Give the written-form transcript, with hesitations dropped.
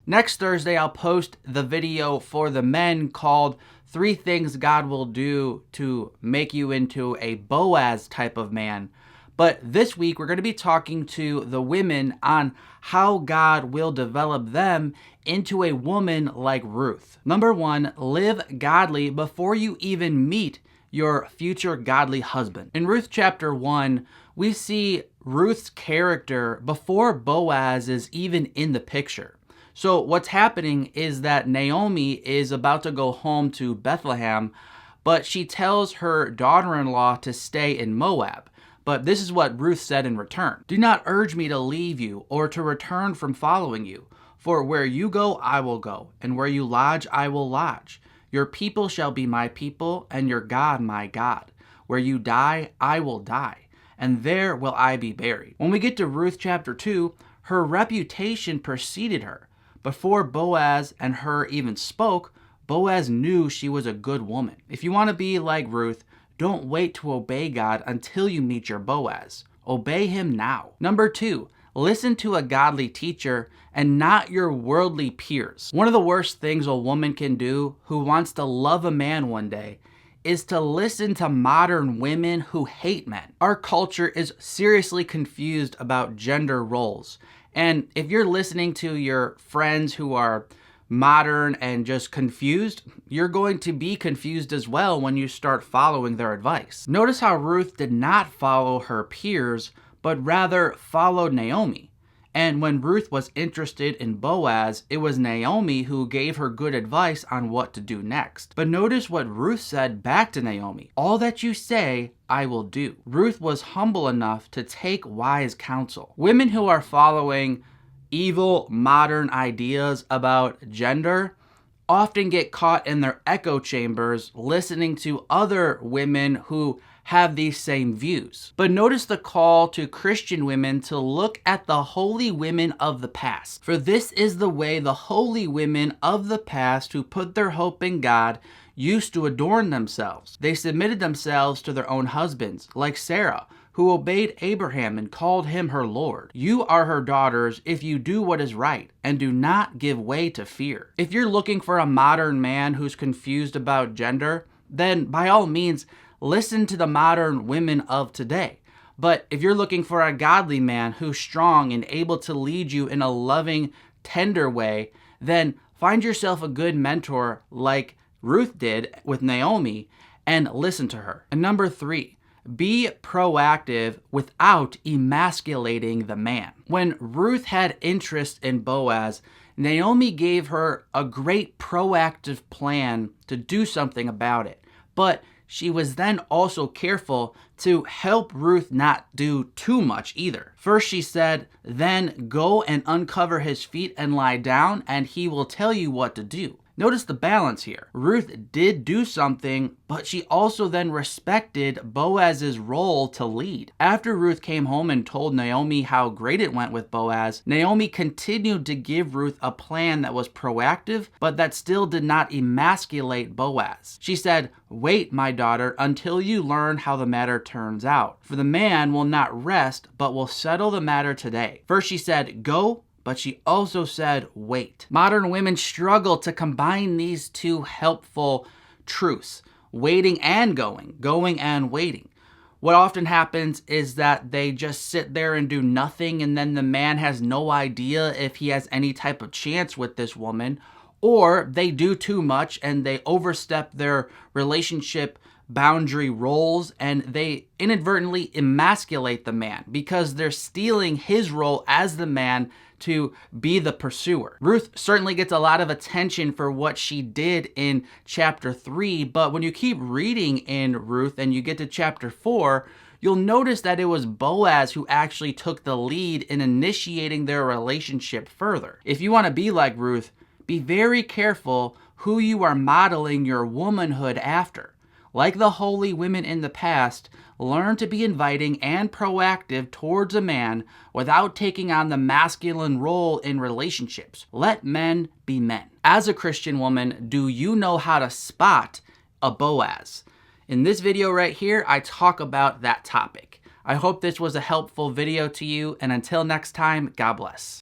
Next Thursday, I'll post the video for the men called 3 Things God Will Do to Make You Into a Boaz Type of Man. But this week, we're going to be talking to the women on how God will develop them into a woman like Ruth. Number 1, live godly before you even meet your future godly husband. In Ruth chapter 1, we see Ruth's character before Boaz is even in the picture. So what's happening is that Naomi is about to go home to Bethlehem, but she tells her daughter-in-law to stay in Moab. But this is what Ruth said in return. Do not urge me to leave you or to return from following you. For where you go, I will go, and where you lodge, I will lodge. Your people shall be my people, and your God my God. Where you die, I will die, and there will I be buried. When we get to Ruth chapter 2, her reputation preceded her. Before Boaz and her even spoke, Boaz knew she was a good woman. If you want to be like Ruth, don't wait to obey God until you meet your Boaz. Obey him now. Number 2, listen to a godly teacher and not your worldly peers. One of the worst things a woman can do who wants to love a man one day is to listen to modern women who hate men. Our culture is seriously confused about gender roles. And if you're listening to your friends who are modern and just confused, you're going to be confused as well when you start following their advice. Notice how Ruth did not follow her peers, but rather followed Naomi. And when Ruth was interested in Boaz, it was Naomi who gave her good advice on what to do next. But notice what Ruth said back to Naomi. All that you say, I will do. Ruth was humble enough to take wise counsel. Women who are following evil modern ideas about gender often get caught in their echo chambers listening to other women who have these same views. But notice the call to Christian women to look at the holy women of the past. For this is the way the holy women of the past who put their hope in God used to adorn themselves. They submitted themselves to their own husbands, like Sarah, who obeyed Abraham and called him her Lord. You are her daughters if you do what is right and do not give way to fear. If you're looking for a modern man who's confused about gender, then by all means, listen to the modern women of today. But if you're looking for a godly man who's strong and able to lead you in a loving, tender way, then find yourself a good mentor like Ruth did with Naomi and listen to her. And number 3, be proactive without emasculating the man. When Ruth had interest in Boaz, Naomi gave her a great proactive plan to do something about it. But she was then also careful to help Ruth not do too much either. First she said, then go and uncover his feet and lie down, and he will tell you what to do. Notice the balance here. Ruth did do something, but she also then respected Boaz's role to lead. After Ruth came home and told Naomi how great it went with Boaz, Naomi continued to give Ruth a plan that was proactive, but that still did not emasculate Boaz. She said, wait, my daughter, until you learn how the matter turns out. For the man will not rest, but will settle the matter today. First she said, go, but she also said, wait. Modern women struggle to combine these two helpful truths, waiting and going and waiting. What often happens is that they just sit there and do nothing, and then the man has no idea if he has any type of chance with this woman, or they do too much and they overstep their relationship boundary roles and they inadvertently emasculate the man because they're stealing his role as the man to be the pursuer. Ruth certainly gets a lot of attention for what she did in chapter 3, but when you keep reading in Ruth and you get to chapter 4, you'll notice that it was Boaz who actually took the lead in initiating their relationship further. If you want to be like Ruth, be very careful who you are modeling your womanhood after. Like the holy women in the past, learn to be inviting and proactive towards a man without taking on the masculine role in relationships. Let men be men. As a Christian woman, do you know how to spot a Boaz? In this video right here, I talk about that topic. I hope this was a helpful video to you, and until next time, God bless.